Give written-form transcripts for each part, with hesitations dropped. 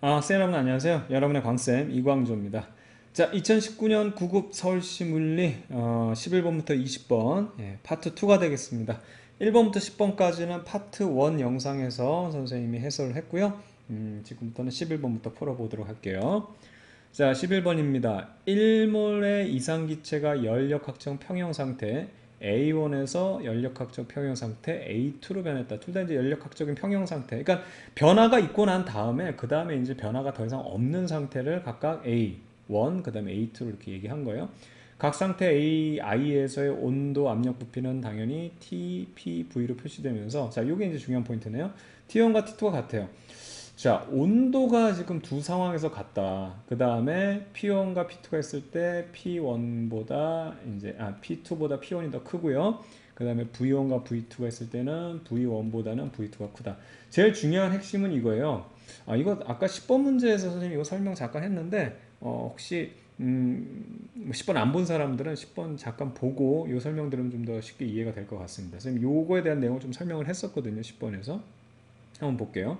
쌤 여러분 안녕하세요. 여러분의 광쌤 이광조입니다. 자, 2019년 9급 서울시 물리 11번부터 20번 파트 2가 되겠습니다. 1번부터 10번까지는 파트 1 영상에서 선생님이 해설을 했고요. 지금부터는 11번부터 풀어보도록 할게요. 자, 11번입니다. 1몰의 이상기체가 연력학적 평형상태 A1에서 연력학적 평형상태 A2로 변했다. 둘 다 이제 연력학적인 평형상태. 그러니까 변화가 있고 난 다음에 그 다음에 이제 변화가 더 이상 없는 상태를 각각 A1, 그 다음에 A2로 이렇게 얘기한 거예요. 각 상태 A, I에서의 온도, 압력, 부피는 당연히 T, P, V로 표시되면서 자, 요게 이제 중요한 포인트네요. T1과 T2가 같아요. 자, 온도가 지금 두 상황에서 같다. 그 다음에 P1과 P2가 있을 때 P1보다 이제 P2보다 P1이 더 크고요. 그 다음에 V1과 V2가 있을 때는 V1보다는 V2가 크다. 제일 중요한 핵심은 이거예요. 이거 아까 10번 문제에서 선생님 이거 설명 잠깐 했는데 혹시 10번 안 본 사람들은 10번 잠깐 보고 이 설명 들으면 좀 더 쉽게 이해가 될 것 같습니다. 선생님 요거에 대한 내용을 좀 설명을 했었거든요. 10번에서. 한번 볼게요.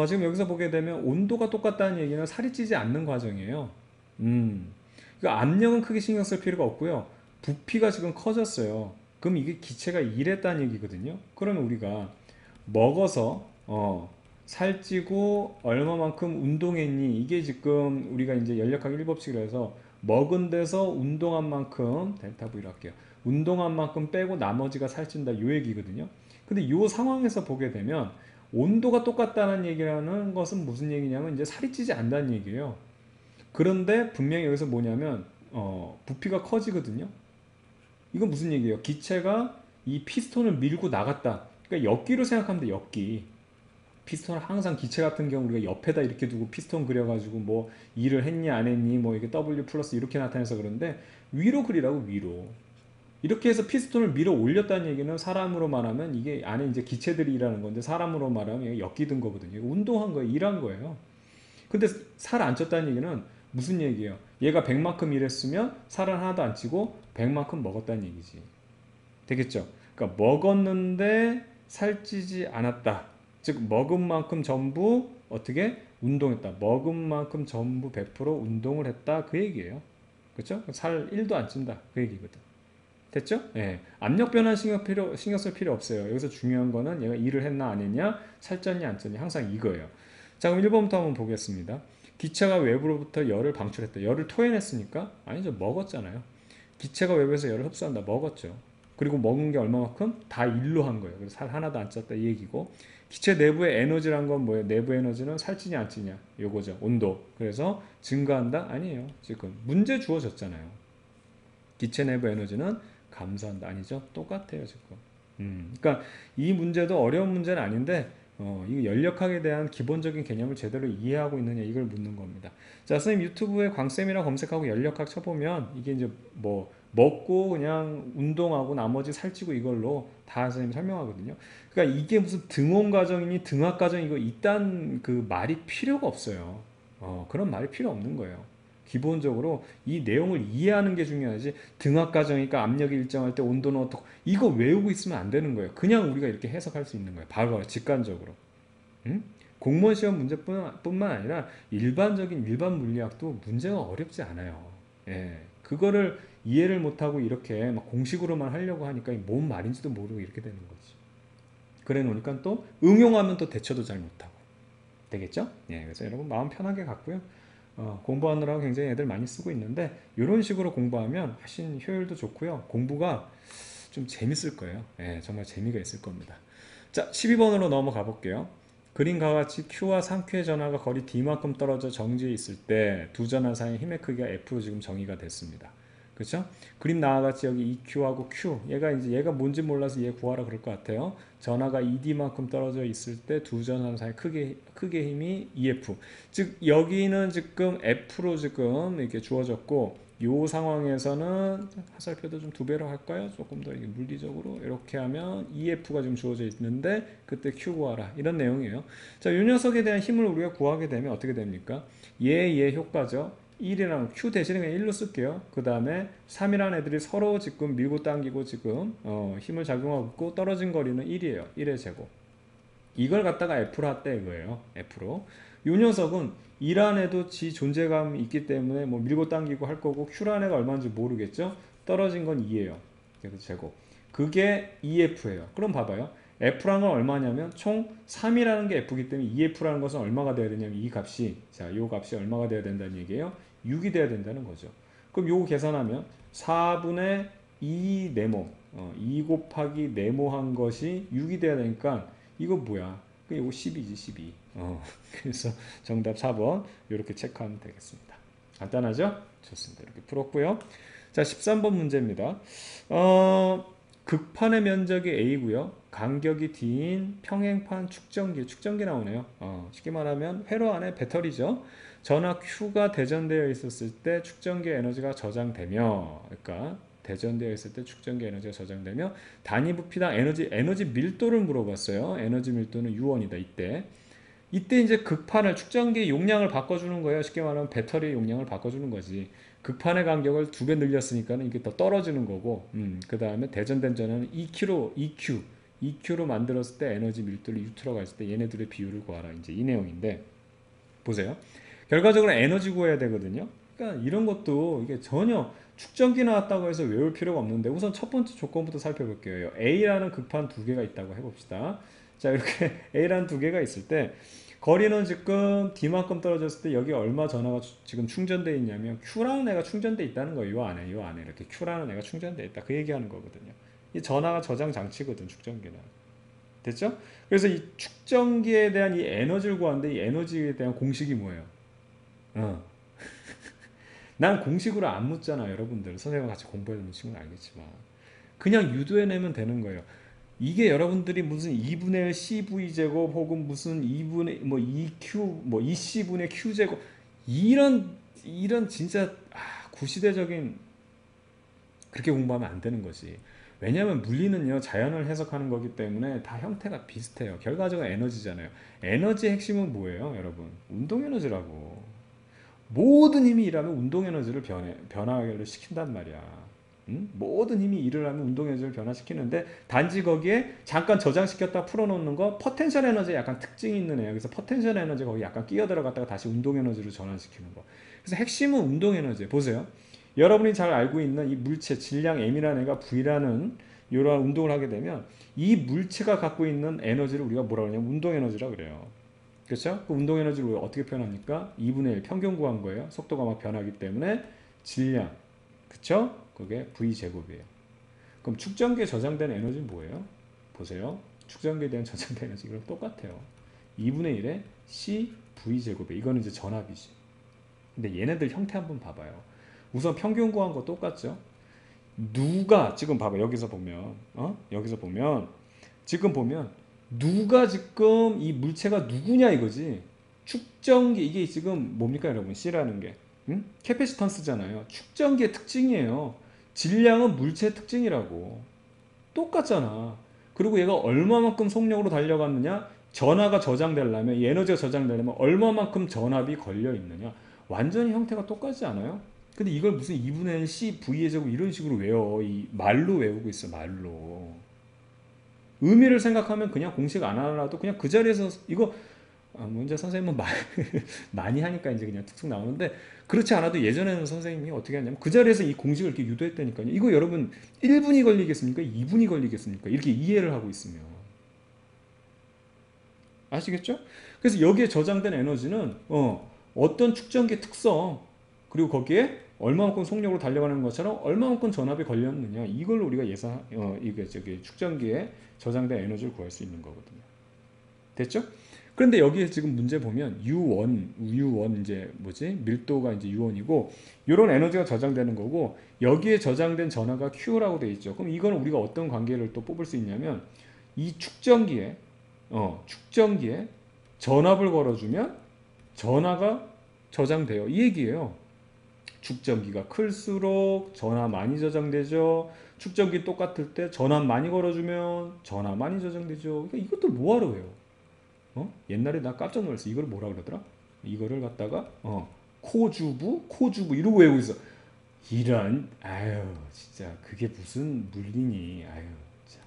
지금 여기서 보게 되면 온도가 똑같다는 얘기는 살이 찌지 않는 과정이에요. 그러니까 압력은 크게 신경 쓸 필요가 없고요. 부피가 지금 커졌어요. 그럼 이게 기체가 이랬다는 얘기거든요. 그러면 우리가 먹어서 살찌고 얼마만큼 운동했니? 이게 지금 우리가 이제 연력학 1법칙이라 해서 먹은 데서 운동한 만큼 델타 V로 할게요. 운동한 만큼 빼고 나머지가 살찐다 요 얘기거든요. 근데 요 상황에서 보게 되면 온도가 똑같다는 얘기라는 것은 무슨 얘기냐면 이제 살이 찌지 않는다는 얘기예요. 그런데 분명히 여기서 뭐냐면 부피가 커지거든요. 이건 무슨 얘기예요? 기체가 이 피스톤을 밀고 나갔다. 그러니까 역기로 생각하면 돼, 역기. 피스톤을 항상 기체 같은 경우 우리가 옆에다 이렇게 두고 피스톤 그려가지고 뭐 일을 했니 안 했니 뭐 이게 W 플러스 이렇게 나타내서 그런데 위로 그리라고 위로. 이렇게 해서 피스톤을 밀어 올렸다는 얘기는 사람으로 말하면 이게 안에 이제 기체들이 일하는 건데 사람으로 말하면 엮이든 거거든요. 운동한 거예요. 일한 거예요. 근데 살 안 쪘다는 얘기는 무슨 얘기예요? 얘가 100만큼 일했으면 살은 하나도 안 찌고 100만큼 먹었다는 얘기지. 되겠죠? 그러니까 먹었는데 살찌지 않았다. 즉 먹은 만큼 전부 어떻게 운동했다. 먹은 만큼 전부 100% 운동을 했다. 그 얘기예요. 그렇죠? 살 1도 안 찐다. 그 얘기거든. 됐죠? 예. 압력 변화 신경 쓸 필요 없어요. 여기서 중요한 거는 얘가 일을 했나 안 했냐, 살쪘냐 안 쪘냐 항상 이거예요. 자, 그럼 1번부터 한번 보겠습니다. 기체가 외부로부터 열을 방출했다. 열을 토해냈으니까? 아니죠. 먹었잖아요. 기체가 외부에서 열을 흡수한다. 먹었죠. 그리고 먹은 게 얼마만큼? 다 일로 한 거예요. 그래서 살 하나도 안 쪘다 이 얘기고. 기체 내부의 에너지란 건 뭐예요? 내부 에너지는 살찌냐 안 찌냐 요거죠. 온도. 그래서 증가한다? 아니에요. 지금 문제 주어졌잖아요. 기체 내부 에너지는 감소한다. 아니죠? 똑같아요 지금. 그러니까 이 문제도 어려운 문제는 아닌데 이 연력학에 대한 기본적인 개념을 제대로 이해하고 있느냐 이걸 묻는 겁니다. 자, 선생님 유튜브에 광쌤이라 검색하고 연력학 쳐보면 이게 이제 뭐 먹고 그냥 운동하고 나머지 살찌고 이걸로 다 선생님 설명하거든요. 그러니까 이게 무슨 등원 과정이니 등학 과정이고 이딴 그 말이 필요가 없어요. 그런 말이 필요 없는 거예요. 기본적으로 이 내용을 이해하는 게 중요하지 등학 과정이니까 압력이 일정할 때 온도는 어떻고 이거 외우고 있으면 안 되는 거예요. 그냥 우리가 이렇게 해석할 수 있는 거예요. 바로 직관적으로. 응? 공무원 시험 문제뿐만 아니라 일반적인 일반 물리학도 문제가 어렵지 않아요. 예. 그거를 이해를 못하고 이렇게 막 공식으로만 하려고 하니까 뭔 말인지도 모르고 이렇게 되는 거지. 그래 놓으니까 또 응용하면 또 대처도 잘 못하고. 되겠죠? 예, 그래서 여러분 마음 편하게 갖고요. 공부하느라고 굉장히 애들 많이 쓰고 있는데 이런 식으로 공부하면 훨씬 효율도 좋고요. 공부가 좀 재밌을 거예요. 예, 정말 재미가 있을 겁니다. 자, 12번으로 넘어가 볼게요. 그림과 같이 Q와 상쾌 전하가 거리 D만큼 떨어져 정지해 있을 때 두 전하 사이의 힘의 크기가 F로 지금 정의가 됐습니다. 그렇죠? 그림 나와 같이 여기 EQ하고 Q 얘가 뭔지 몰라서 얘 구하라 그럴 것 같아요. 전하가 ED만큼 떨어져 있을 때 두 전하 사이 크게 힘이 EF. 즉 여기는 지금 F로 지금 이렇게 주어졌고 이 상황에서는 화살표도 좀 두 배로 할까요? 조금 더 물리적으로 이렇게 하면 EF가 지금 주어져 있는데 그때 Q 구하라 이런 내용이에요. 자, 이 녀석에 대한 힘을 우리가 구하게 되면 어떻게 됩니까? 얘 효과죠. 1이랑 Q 대신에 그냥 1로 쓸게요. 그 다음에 3이라는 애들이 서로 지금 밀고 당기고 지금 힘을 작용하고 있고 떨어진 거리는 1이에요. 1의 제곱. 이걸 갖다가 F로 했다 이거예요. F로. 요 녀석은 1안에도 지 존재감이 있기 때문에 뭐 밀고 당기고 할 거고 Q란에가 얼마인지 모르겠죠. 떨어진 건 2예요. 그래서 제곱. 그게 EF예요. 그럼 봐봐요. F라는 건 얼마냐면 총 3이라는 게 F이기 때문에 EF라는 것은 얼마가 돼야 되냐면 이 값이, 자, 요 값이 얼마가 돼야 된다는 얘기예요. 6이 돼야 된다는 거죠. 그럼 요거 계산하면 4분의 2 네모, 2 곱하기 네모한 것이 6이 돼야 되니까 이거 뭐야? 그 이거 12지 12. 그래서 정답 4번 이렇게 체크하면 되겠습니다. 간단하죠? 좋습니다. 이렇게 풀었고요. 자, 13번 문제입니다. 극판의 면적이 A고요. 간격이 D인 평행판 축전기 나오네요. 쉽게 말하면 회로 안에 배터리죠. 전하 Q가 대전되어 있었을 때 축전기 에너지가 저장되며, 그러니까 대전되어 있을 때 축전기 에너지가 저장되며 단위 부피당 에너지 밀도를 물어봤어요. 에너지 밀도는 U1이다. 이때 이제 극판을 축전기 용량을 바꿔주는 거예요. 쉽게 말하면 배터리 용량을 바꿔주는 거지. 극판의 간격을 2배 늘렸으니까는 이게 더 떨어지는 거고, 그 다음에 대전된 전하는 EQ로 만들었을 때 에너지 밀도를 U라고 했을 때 얘네들의 비율을 구하라. 이제 이 내용인데, 보세요. 결과적으로 에너지 구해야 되거든요. 그러니까 이런 것도 이게 전혀 축전기 나왔다고 해서 외울 필요가 없는데, 우선 첫 번째 조건부터 살펴볼게요. A라는 극판 2개가 있다고 해봅시다. 자, 이렇게 A라는 2개가 있을 때 거리는 지금 D만큼 떨어졌을 때 여기 얼마 전하가 지금 충전되어 있냐면 Q라는 애가 충전되어 있다는 거예요. 요 안에 이렇게 Q라는 애가 충전되어 있다. 그 얘기하는 거거든요. 이 전하가 저장 장치거든, 축전기는. 됐죠? 그래서 이 축전기에 대한 이 에너지를 구하는데 이 에너지에 대한 공식이 뭐예요? 난 공식으로 안 묻잖아, 여러분들. 선생님과 같이 공부해서 친구는 알겠지만. 그냥 유도해내면 되는 거예요. 이게 여러분들이 무슨 2분의 1 CV제곱 혹은 무슨 2분의 뭐 2Q 뭐 2C분의 Q제곱 이런 진짜 구시대적인 그렇게 공부하면 안 되는 거지. 왜냐하면 물리는요 자연을 해석하는 거기 때문에 다 형태가 비슷해요. 결과적으로 에너지잖아요. 에너지의 핵심은 뭐예요, 여러분? 운동 에너지라고. 모든 힘이 일하면 운동 에너지를 변화를 시킨단 말이야. 모든 힘이 일을 하면 운동 에너지를 변화시키는데 단지 거기에 잠깐 저장시켰다 풀어놓는 거 포텐셜 에너지에 약간 특징이 있는 애예요. 그래서 포텐셜 에너지 거기 약간 끼어 들어갔다가 다시 운동 에너지로 전환시키는 거. 그래서 핵심은 운동 에너지예요. 보세요. 여러분이 잘 알고 있는 이 물체 질량 M이라는 애가 V라는 이러한 운동을 하게 되면 이 물체가 갖고 있는 에너지를 우리가 뭐라 그러냐면 운동 에너지라 그래요. 그렇죠? 그 운동 에너지를 어떻게 표현합니까? 2분의 1 평균 구한 거예요. 속도가 막 변하기 때문에 질량. 그렇죠? 그게 V제곱이에요. 그럼 축전기에 저장된 에너지는 뭐예요? 보세요. 축전기에 대한 저장된 에너지 이랑 똑같아요. 2분의 1에 CV제곱이에요. 이거는 이제 전압이지. 근데 얘네들 형태 한번 봐봐요. 우선 평균 구한 거 똑같죠? 누가 지금 봐봐. 여기서 보면 지금 보면 누가 지금 이 물체가 누구냐 이거지. 축전기 이게 지금 뭡니까 여러분? C라는 게 캐패시턴스잖아요. 축전기의 특징이에요. 질량은 물체의 특징이라고. 똑같잖아. 그리고 얘가 얼마만큼 속력으로 달려갔느냐? 전하가 저장되려면 이 에너지가 저장되려면 얼마만큼 전압이 걸려 있느냐? 완전히 형태가 똑같지 않아요? 근데 이걸 무슨 2분의 1 C, V의 제곱 이런 식으로 외워. 이 말로 외우고 있어, 말로. 의미를 생각하면 그냥 공식 안 하나도 그냥 그 자리에서 이거 뭐 이제 선생님은 많이 하니까 이제 그냥 툭툭 나오는데 그렇지 않아도 예전에는 선생님이 어떻게 했냐면 그 자리에서 이 공식을 이렇게 유도했다니까요. 이거 여러분 1분이 걸리겠습니까? 2분이 걸리겠습니까? 이렇게 이해를 하고 있으면 아시겠죠? 그래서 여기에 저장된 에너지는 어떤 축전기 특성 그리고 거기에 얼마만큼 속력으로 달려가는 것처럼 얼마만큼 전압이 걸렸느냐 이걸 우리가 이게 축전기에 저장된 에너지를 구할 수 있는 거거든요. 됐죠? 그런데 여기에 지금 문제 보면 U1 이제 뭐지? 밀도가 이제 U1이고 이런 에너지가 저장되는 거고 여기에 저장된 전하가 Q라고 되어 있죠. 그럼 이거는 우리가 어떤 관계를 또 뽑을 수 있냐면 이 축전기에 전압을 걸어주면 전하가 저장돼요. 이 얘기예요. 축전기가 클수록 전하 많이 저장되죠. 축전기 똑같을 때 전압 많이 걸어주면 전하 많이 저장되죠. 그러니까 이것도 뭐하러 해요? 옛날에 나 깜짝 놀랐어. 이걸 뭐라 그러더라? 이거를 갖다가 코주부 이러고 외우고 있어. 이런 아유 진짜 그게 무슨 물리니? 아유 진짜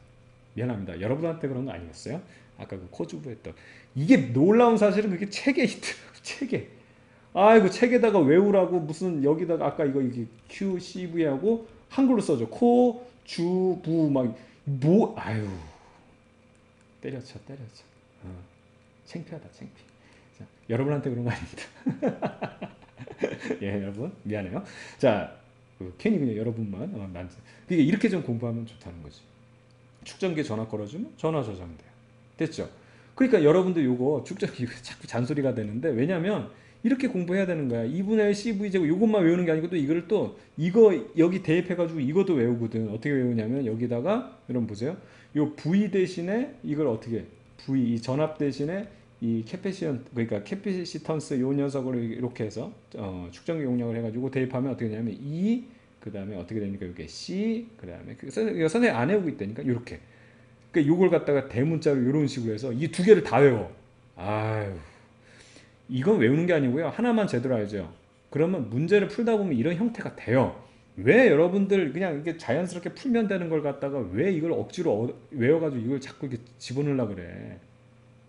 미안합니다. 여러분한테 그런 거 아니었어요? 아까 그 코주부 했던. 이게 놀라운 사실은 그게 책에 있더라고. 책에. 아이고 책에다가 외우라고 무슨 여기다가 아까 이게 Q, CV하고 한글로 써줘. 코, 주, 부 막 뭐 아유 때려쳐 때려쳐. 창피하다 창피. 자, 여러분한테 그런 거 아닙니다. 예 여러분 미안해요. 자 괜히 그냥 여러분만 그러니까 이렇게 좀 공부하면 좋다는 거지. 축전기에 전화 걸어주면 전화 저장돼요. 됐죠? 그러니까 여러분들 요거 축전기 자꾸 잔소리가 되는데 왜냐면 이렇게 공부해야 되는 거야. 2분의 1 CV제곱 요것만 외우는 게 아니고 또 이거를 또 이거 여기 대입해가지고 이것도 외우거든. 어떻게 외우냐면 여기다가 여러분 보세요. 요 V 대신에 이걸 어떻게 V 이 전압 대신에 이 캐패시언 그러니까 캐패시턴스 요 녀석을 이렇게 해서 축전기 용량을 해가지고 대입하면 어떻게 되냐면 E 그 다음에 어떻게 됩니까? 이게 C 그 다음에 선생님 안 외우고 있다니까 이렇게. 그러니까 요걸 갖다가 대문자로 이런 식으로 해서 이 두 개를 다 외워. 아유 이건 외우는 게 아니고요. 하나만 제대로 알죠. 그러면 문제를 풀다 보면 이런 형태가 돼요. 왜 여러분들 그냥 이게 자연스럽게 풀면 되는 걸 갖다가 왜 이걸 억지로 외워가지고 이걸 자꾸 이렇게 집어넣으려고 그래.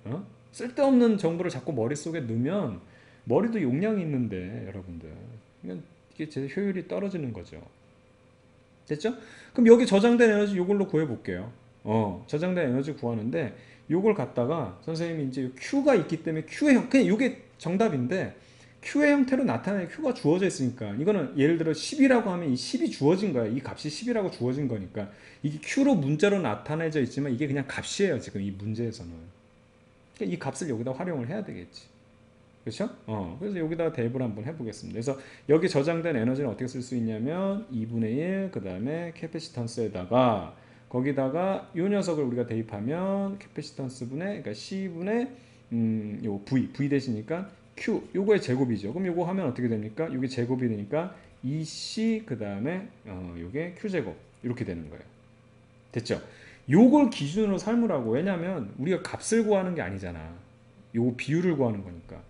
어? 쓸데없는 정보를 자꾸 머릿속에 넣으면 머리도 용량이 있는데 여러분들 이게 제 효율이 떨어지는 거죠. 됐죠? 그럼 여기 저장된 에너지 이걸로 구해볼게요. 저장된 에너지 구하는데 요걸 갖다가 선생님이 이제 Q가 있기 때문에 Q의 그냥 이게 정답인데 Q의 형태로 나타나는 Q가 주어져 있으니까 이거는 예를 들어 10이라고 하면 이 10이 주어진 거야. 이 값이 10이라고 주어진 거니까 이게 Q로 문자로 나타내져 있지만 이게 그냥 값이에요. 지금 이 문제에서는. 그러니까 이 값을 여기다 활용을 해야 되겠지. 그렇죠? 그래서 여기다가 대입을 한번 해보겠습니다. 그래서 여기 저장된 에너지는 어떻게 쓸 수 있냐면 2분의 1, 그 다음에 캐패시턴스에다가 거기다가 이 녀석을 우리가 대입하면 캐패시턴스 분의 그러니까 C분의 요 V 대시니까 Q 요거의 제곱이죠. 그럼 요거 하면 어떻게 됩니까? 요게 제곱이 되니까 2C 그 다음에 요게 Q 제곱 이렇게 되는 거예요. 됐죠? 요걸 기준으로 삼으라고. 왜냐면 우리가 값을 구하는 게 아니잖아. 요거 비율을 구하는 거니까.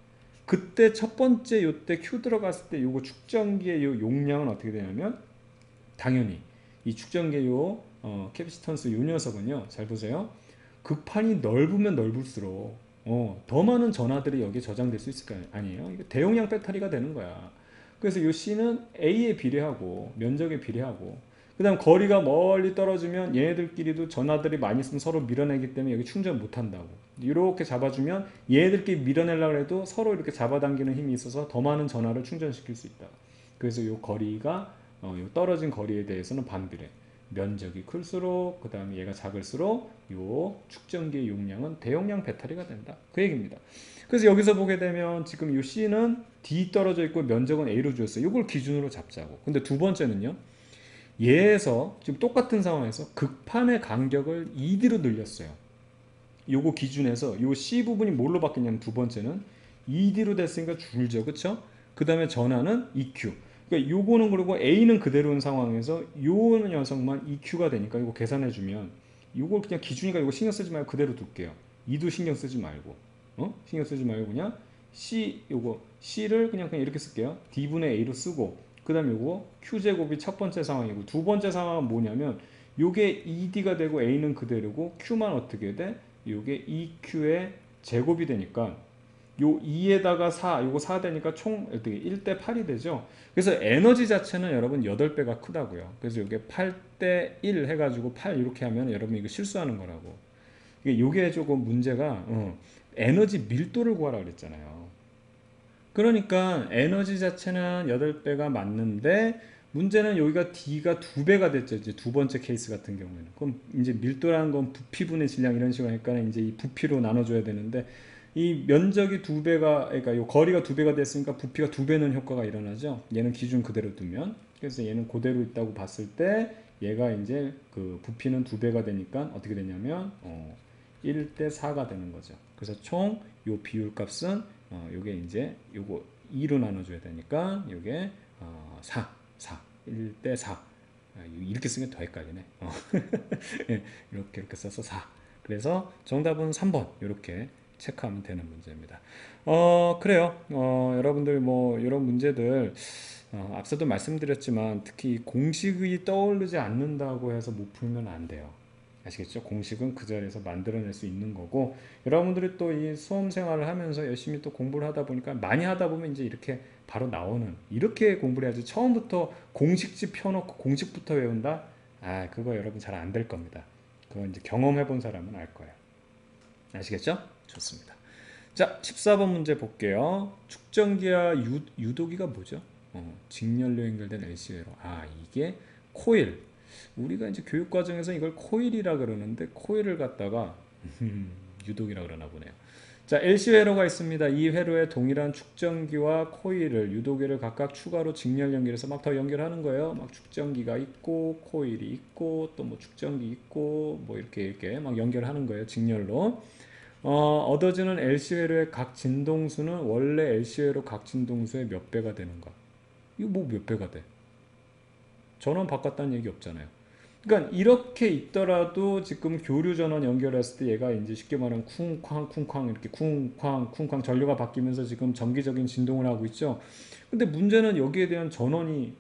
그때 첫 번째 요때 Q 들어갔을 때 요거 축전기의 요 용량은 어떻게 되냐면 당연히 이 축전기의 요 캐피시턴스 요 녀석은요. 잘 보세요. 극판이 넓으면 넓을수록 더 많은 전하들이 여기에 저장될 수 있을 거 아니에요. 이거 대용량 배터리가 되는 거야. 그래서 요 C는 A에 비례하고 면적에 비례하고 그 다음 거리가 멀리 떨어지면 얘네들끼리도 전하들이 많이 있으면 서로 밀어내기 때문에 여기 충전 못한다고. 이렇게 잡아주면 얘네들끼리 밀어내려고 해도 서로 이렇게 잡아당기는 힘이 있어서 더 많은 전하를 충전시킬 수 있다. 그래서 요 거리가 요 떨어진 거리에 대해서는 반비례. 면적이 클수록 그 다음에 얘가 작을수록 요 축전기의 용량은 대용량 배터리가 된다. 그 얘기입니다. 그래서 여기서 보게 되면 지금 요 C는 D 떨어져 있고 면적은 A로 주었어요. 이걸 기준으로 잡자고. 근데 두 번째는요. 얘에서 지금 똑같은 상황에서 극판의 간격을 2D로 늘렸어요. 요거 기준에서 요 C 부분이 뭘로 바뀌냐면 두 번째는 2D로 됐으니까 줄죠. 그쵸? 그 다음에 전하는 EQ. 그러니까 요거는 그리고 A는 그대로인 상황에서 요 녀석만 EQ가 되니까 이거 계산해주면 요걸 그냥 기준이니까 이거 신경 쓰지 말고 그대로 둘게요. 2도 신경 쓰지 말고 신경 쓰지 말고 그냥 C 요거 C를 그냥 이렇게 쓸게요. D분의 A로 쓰고 그 다음에 요거 Q제곱이 첫 번째 상황이고 두 번째 상황은 뭐냐면 요게 2D가 되고 A는 그대로고 Q만 어떻게 돼? 요게 2Q의 제곱이 되니까 요 2에다가 4 요거 4 되니까 총 1대 8이 되죠. 그래서 에너지 자체는 여러분 8배가 크다고요. 그래서 요게 8대 1 해가지고 8 이렇게 하면 여러분 이거 실수하는 거라고. 요게 조금 문제가 에너지 밀도를 구하라 그랬잖아요. 그러니까 에너지 자체는 8배가 맞는데 문제는 여기가 D가 2배가 됐죠. 이제 두 번째 케이스 같은 경우에는. 그럼 이제 밀도라는 건 부피분의 질량 이런 식으로 하니까 이제 이 부피로 나눠줘야 되는데 이 면적이 2배가 그러니까 요 거리가 2배가 됐으니까 부피가 2배는 효과가 일어나죠. 얘는 기준 그대로 두면. 그래서 얘는 그대로 있다고 봤을 때 얘가 이제 그 부피는 2배가 되니까 어떻게 되냐면 1대 4가 되는 거죠. 그래서 총 요 비율 값은 요게 이제 요거 2로 나눠줘야 되니까 요게 4 1대 4 이렇게 쓰면 더 헷갈리네. 예, 이렇게 써서 4. 그래서 정답은 3번 이렇게 체크하면 되는 문제입니다. 그래요. 여러분들 뭐 이런 문제들 앞서도 말씀드렸지만 특히 공식이 떠오르지 않는다고 해서 못 풀면 안 돼요. 아시겠죠? 공식은 그 자리에서 만들어낼 수 있는 거고, 여러분들이 또 이 수험 생활을 하면서 열심히 또 공부를 하다 보니까 많이 하다 보면 이제 이렇게 바로 나오는, 이렇게 공부를 해야지 처음부터 공식집 펴놓고 공식부터 외운다? 아, 그거 여러분 잘 안 될 겁니다. 그건 이제 경험해 본 사람은 알 거예요. 아시겠죠? 좋습니다. 자, 14번 문제 볼게요. 축전기와 유도기가 뭐죠? 직렬로 연결된 LC회로. 아, 이게 코일. 우리가 이제 교육 과정에서 이걸 코일이라 그러는데 코일을 갖다가 유독이라 그러나 보네요. 자, LC 회로가 있습니다. 이 회로에 동일한 축전기와 코일을 유도기를 각각 추가로 직렬 연결해서 막 더 연결하는 거예요. 막 축전기가 있고 코일이 있고 또 뭐 축전기 있고 뭐 이렇게 막 연결하는 거예요. 직렬로. 얻어지는 LC 회로의 각 진동수는 원래 LC 회로 각 진동수의 몇 배가 되는가? 이거 뭐 몇 배가 돼? 전원 바꿨다는 얘기 없잖아요. 그러니까 이렇게 있더라도 지금 교류 전원 연결했을 때 얘가 이제 쉽게 말하면 쿵쾅 쿵쾅 이렇게 쿵쾅 쿵쾅 전류가 바뀌면서 지금 전기적인 진동을 하고 있죠. 근데 문제는 여기에 대한 전원이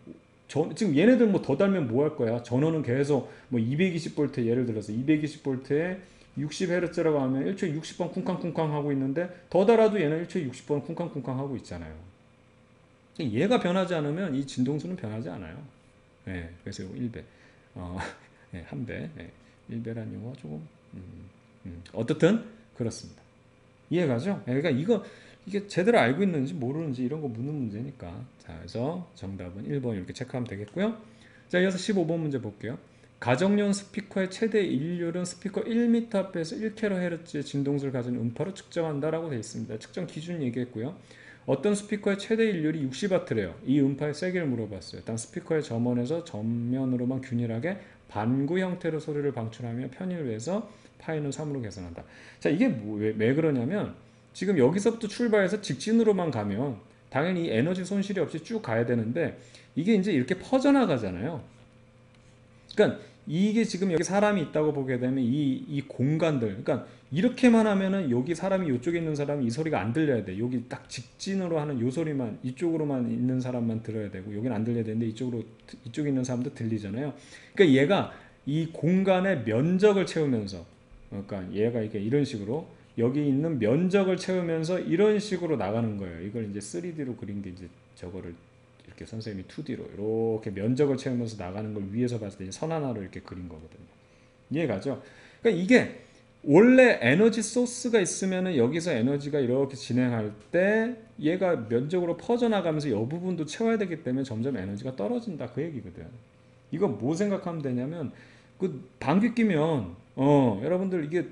지금 얘네들 뭐 더 달면 뭐 할 거야? 전원은 계속 뭐 220V 예를 들어서 220V에 60Hz라고 하면 1초에 60번 쿵쾅쿵쾅 하고 있는데 더 달아도 얘는 1초에 60번 쿵쾅쿵쾅 하고 있잖아요. 얘가 변하지 않으면 이 진동수는 변하지 않아요. 예, 그래서 이거 1배. 예, 한 배. 예, 1배란 용어 조금. 어떻든 그렇습니다. 이해가죠? 예, 그러니까 이게 제대로 알고 있는지 모르는지 이런 거 묻는 문제니까. 자, 그래서 정답은 1번 이렇게 체크하면 되겠고요. 자, 이어서 15번 문제 볼게요. 가정용 스피커의 최대 일률은 스피커 1m 앞에서 1kHz의 진동수를 가진 음파로 측정한다라고 되어 있습니다. 측정 기준 얘기했고요. 어떤 스피커의 최대 일률이 60W래요. 이 음파의 세기를 물어봤어요. 일단 스피커의 점원에서 전면으로만 균일하게 반구 형태로 소리를 방출하며 편의를 위해서 파이는 3으로 계산한다. 자, 이게 왜 그러냐면 지금 여기서부터 출발해서 직진으로만 가면 당연히 에너지 손실이 없이 쭉 가야 되는데 이게 이제 이렇게 퍼져나가잖아요. 그러니까 이게 지금 여기 사람이 있다고 보게 되면 이 공간들, 그러니까 이렇게만 하면은 여기 사람이 이쪽에 있는 사람이 이 소리가 안 들려야 돼. 여기 딱 직진으로 하는 요 소리만 이쪽으로만 있는 사람만 들어야 되고 여기는 안 들려야 되는데 이쪽에 있는 사람도 들리잖아요. 그러니까 얘가 이 공간의 면적을 채우면서, 그러니까 얘가 이렇게 이런 식으로 여기 있는 면적을 채우면서 이런 식으로 나가는 거예요. 이걸 이제 3D로 그린 게 이제 저거를 이렇게 선생님이 2D로 이렇게 면적을 채우면서 나가는 걸 위에서 봤을 때 선 하나로 이렇게 그린 거거든요. 이해가죠? 그러니까 이게 원래 에너지 소스가 있으면은 여기서 에너지가 이렇게 진행할 때 얘가 면적으로 퍼져나가면서 이 부분도 채워야 되기 때문에 점점 에너지가 떨어진다 그 얘기거든. 이거 뭐 생각하면 되냐면 그 방귀 뀌면 여러분들 이게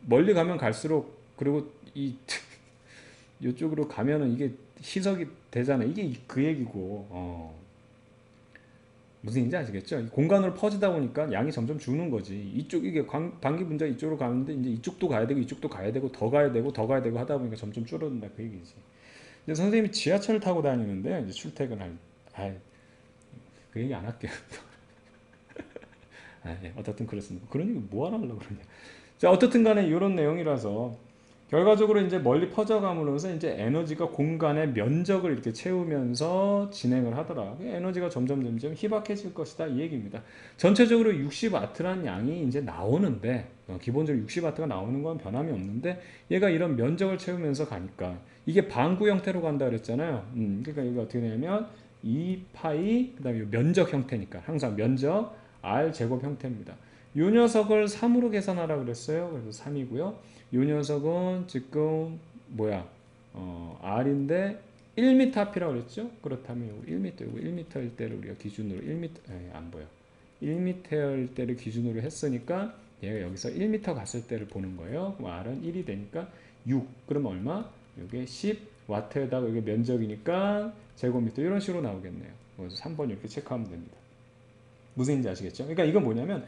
멀리 가면 갈수록 그리고 이 이쪽으로 가면은 이게 희석이 되잖아. 이게 그 얘기고, 무슨 얘기인지 아시겠죠? 공간으로 퍼지다 보니까 양이 점점 죽는 거지. 이게 방귀 분자 이쪽으로 가는데 이제 이쪽도 가야 되고 이쪽도 가야 되고 더 가야 되고 더 가야 되고 하다 보니까 점점 줄어든다 그 얘기지. 근데 선생님이 지하철 타고 다니는데 이제 출퇴근할, 그 얘기 안 할게요. 예, 어쨌든 그렇습니다. 그런 얘기 뭐 하려고 그러냐. 자, 어떻든 간에 이런 내용이라서 결과적으로 이제 멀리 퍼져감으로써 이제 에너지가 공간의 면적을 이렇게 채우면서 진행을 하더라. 에너지가 점점 희박해질 것이다 이 얘기입니다. 전체적으로 60W라는 양이 이제 나오는데 기본적으로 60W가 나오는 건 변함이 없는데 얘가 이런 면적을 채우면서 가니까 이게 방구 형태로 간다 그랬잖아요. 그러니까 여기 어떻게 되냐면 2파이 그다음에 면적 형태니까 항상 면적 R 제곱 형태입니다. 이 녀석을 3으로 계산하라 그랬어요. 그래서 3이고요. 요 녀석은 지금 뭐야? R인데 1m 앞이라고 그랬죠? 그렇다면 요거 1m, 요거 1m일 때를 우리가 기준으로 1m, 안 보여. 1m일 때를 기준으로 했으니까 얘가 여기서 1m 갔을 때를 보는 거예요. 그럼 R은 1이 되니까 6. 그럼 얼마? 요게 10W에다가 이게 면적이니까 제곱미터 이런 식으로 나오겠네요. 그래서 3번 이렇게 체크하면 됩니다. 무슨 얘기인지 아시겠죠? 그러니까 이건 뭐냐면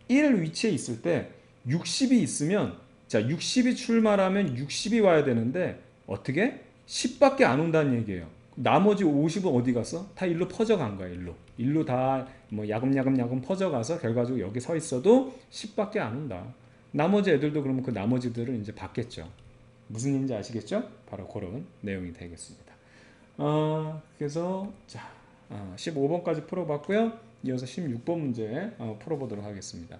1 위치에 있을 때 60이 있으면 자 60이 출마하면 60이 와야 되는데 어떻게? 10밖에 안 온다는 얘기예요. 나머지 50은 어디 갔어? 다 일로 퍼져간 거야. 일로 다 뭐 야금야금 퍼져가서 결과적으로 여기 서 있어도 10밖에 안 온다. 나머지 애들도 그러면 그 나머지들은 이제 받겠죠. 무슨 얘기인지 아시겠죠? 바로 그런 내용이 되겠습니다. 그래서 자 15번까지 풀어봤고요. 이어서 16번 문제 풀어보도록 하겠습니다.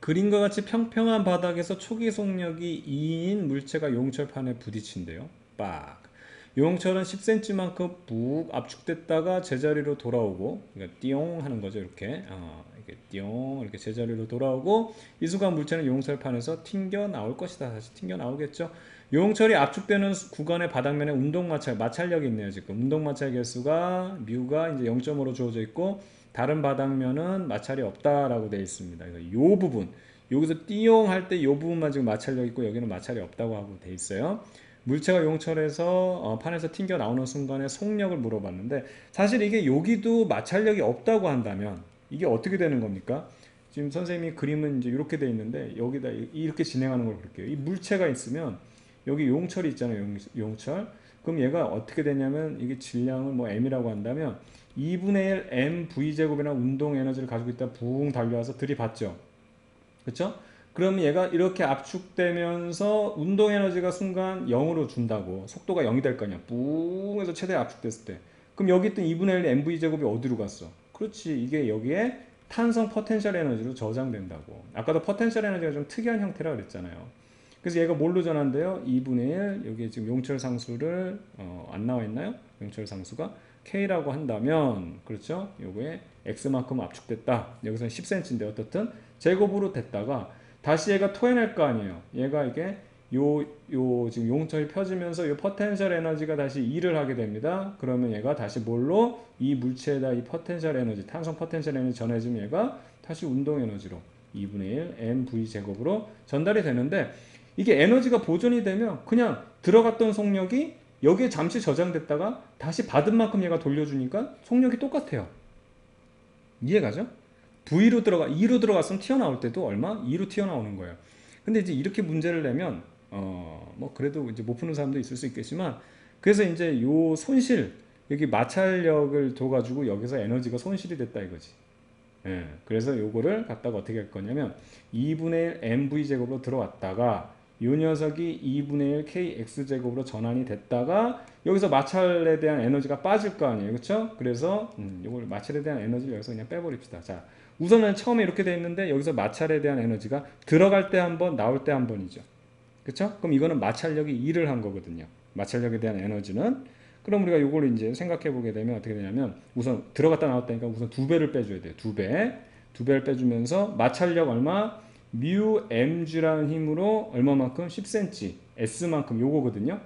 그림과 같이 평평한 바닥에서 초기 속력이 2인 물체가 용철판에 부딪힌대요. 빡. 용철은 10cm만큼 푹 압축됐다가 제자리로 돌아오고, 그러니까 띠용 하는 거죠. 이렇게 이렇게 띠용 이렇게 제자리로 돌아오고, 이 순간 물체는 용철판에서 튕겨 나올 것이다. 다시 튕겨 나오겠죠. 용철이 압축되는 구간의 바닥면에 운동 마찰력이 있네요. 지금 운동 마찰 개수가 뮤가 이제 0.5로 주어져 있고, 다른 바닥면은 마찰이 없다라고 되어 있습니다. 그래서 이 부분 여기서 띠용 할 때 이 부분만 지금 마찰력 있고 여기는 마찰이 없다고 하고 되어 있어요. 물체가 용철에서 판에서 튕겨 나오는 순간에 속력을 물어봤는데, 사실 이게 여기도 마찰력이 없다고 한다면 이게 어떻게 되는 겁니까? 지금 선생님이 그림은 이제 이렇게 돼 있는데 여기다 이렇게 진행하는 걸 볼게요. 이 물체가 있으면 여기 용철이 있잖아요. 용철. 그럼 얘가 어떻게 되냐면 이게 질량을 뭐 m이라고 한다면 2분의 1 m v제곱이나 운동 에너지를 가지고 있다 붕 달려와서 들이받죠. 그렇죠? 그럼 얘가 이렇게 압축되면서 운동 에너지가 순간 0으로 준다고, 속도가 0이 될 거 아니야. 뿡 해서 최대 압축됐을 때. 그럼 여기 있던 2분의 1 mv제곱이 어디로 갔어? 그렇지. 이게 여기에 탄성 포텐셜 에너지로 저장된다고. 아까도 포텐셜 에너지가 좀 특이한 형태라 그랬잖아요. 그래서 얘가 뭘로 전환돼요? 2분의 1, 여기 지금 용철 상수를 안 나와 있나요? 용철 상수가 K라고 한다면, 그렇죠? 요거에 X만큼 압축됐다. 여기서는 10cm인데 어떻든 제곱으로 됐다가 다시 얘가 토해낼 거 아니에요. 얘가 이게 지금 용철이 펴지면서 요 포텐셜 에너지가 다시 일을 하게 됩니다. 그러면 얘가 다시 뭘로? 이 물체에다 이 포텐셜 에너지, 탄성 포텐셜 에너지 전해지면 얘가 다시 운동 에너지로 2분의 1 mv 제곱으로 전달이 되는데, 이게 에너지가 보존이 되면 그냥 들어갔던 속력이 여기에 잠시 저장됐다가 다시 받은 만큼 얘가 돌려주니까 속력이 똑같아요. 이해가죠? V로 들어가 2로 들어갔으면 튀어나올 때도 얼마? 2로 튀어나오는 거예요. 근데 이제 이렇게 문제를 내면 뭐 그래도 이제 못 푸는 사람도 있을 수 있겠지만, 그래서 이제 요 손실, 여기 마찰력을 둬가지고 여기서 에너지가 손실이 됐다 이거지. 예, 그래서 요거를 갖다가 어떻게 할 거냐면 2분의 1 mv제곱으로 들어왔다가 요 녀석이 2분의 1 kx제곱으로 전환이 됐다가 여기서 마찰에 대한 에너지가 빠질 거 아니에요. 그렇죠? 그래서 요걸 마찰에 대한 에너지를 여기서 그냥 빼버립시다. 자, 우선은 처음에 이렇게 돼 있는데 여기서 마찰에 대한 에너지가 들어갈 때 한 번, 나올 때 한 번이죠. 그렇죠? 그럼 이거는 마찰력이 일을 한 거거든요. 마찰력에 대한 에너지는. 그럼 우리가 요걸 이제 생각해 보게 되면 어떻게 되냐면, 우선 들어갔다 나왔다니까 우선 두 배를 빼줘야 돼요. 두 배. 두 배를 빼주면서 마찰력 얼마? 뮤 mg라는 힘으로 얼마만큼? 10cm. s만큼 요거거든요.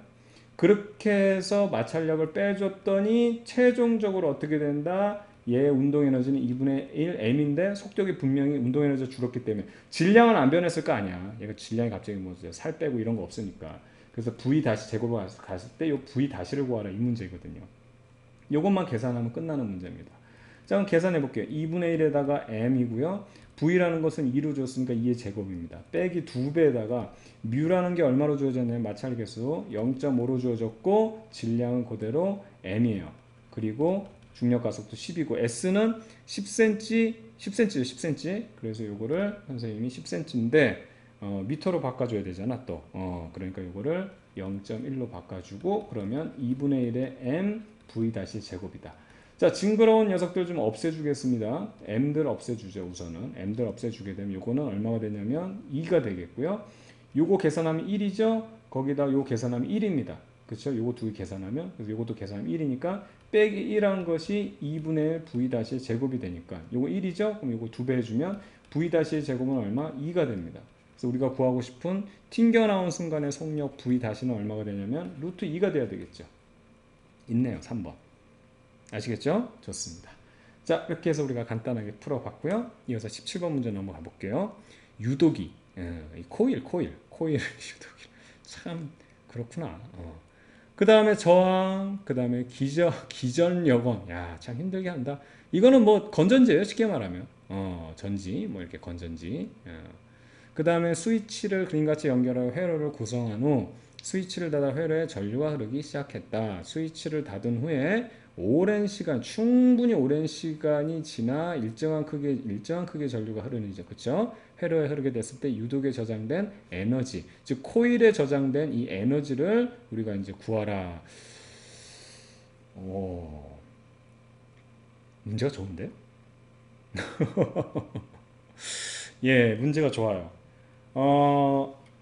그렇게 해서 마찰력을 빼줬더니 최종적으로 어떻게 된다? 얘 운동 에너지는 2분의 1 m인데 속력이 분명히 운동 에너지가 줄었기 때문에 질량은 안 변했을 거 아니야. 얘가 질량이 갑자기 뭐 살 빼고 이런 거 없으니까. 그래서 V 다시 제곱을 갔을 때 요 V 다시를 구하라 이 문제거든요. 요것만 계산하면 끝나는 문제입니다. 자, 그럼 계산해 볼게요. 2분의 1에다가 m이고요. V라는 것은 2로 줬으니까 2의 제곱입니다. 빼기 2배에다가 뮤라는 게 얼마로 주어졌냐면 마찰 개수 0.5로 주어졌고 질량은 그대로 m이에요. 그리고 중력 가속도 10이고 S는 10cm, 10cm죠, 10cm. 그래서 요거를 선생님이 10cm인데 미터로 바꿔줘야 되잖아 또. 그러니까 요거를 0.1로 바꿔주고, 그러면 2분의 1의 m v 다시 제곱이다. 자, 징그러운 녀석들 좀 없애주겠습니다. m들 없애주죠. 우선은 m들 없애주게 되면 요거는 얼마가 되냐면 2가 되겠고요. 요거 계산하면 1이죠. 거기다 요 계산하면 1입니다. 그렇죠? 요거 두 개 계산하면, 그래서 요것도 계산하면 1이니까 빼기 1한 것이 2분의 1 v 다시 제곱이 되니까 요거 1이죠. 그럼 요거 두 배 해주면 v 다시 제곱은 얼마? 2가 됩니다. 그래서 우리가 구하고 싶은 튕겨 나온 순간의 속력 v 다시는 얼마가 되냐면 루트 2가 돼야 되겠죠. 있네요. 3번. 아시겠죠? 좋습니다. 자, 이렇게 해서 우리가 간단하게 풀어봤고요. 이어서 17번 문제 넘어가 볼게요. 유도기, 코일 유도기. 참 그렇구나. 그 다음에 저항, 그 다음에 기전 여건. 야, 참 힘들게 한다. 이거는 뭐 건전지예요, 쉽게 말하면. 전지, 뭐 이렇게 건전지. 그 다음에 스위치를 그림같이 연결하여 회로를 구성한 후 스위치를 닫아 회로에 전류가 흐르기 시작했다. 스위치를 닫은 후에 오랜 시간, 충분히 오랜 시간이 지나 일정한 크기의 전류가 흐르는이죠. 그쵸? 회로에 흐르게 됐을 때 유독에 저장된 에너지, 즉 코일에 저장된 이 에너지를 우리가 이제 구하라. 문제가 좋은데? 예, 문제가 좋아요.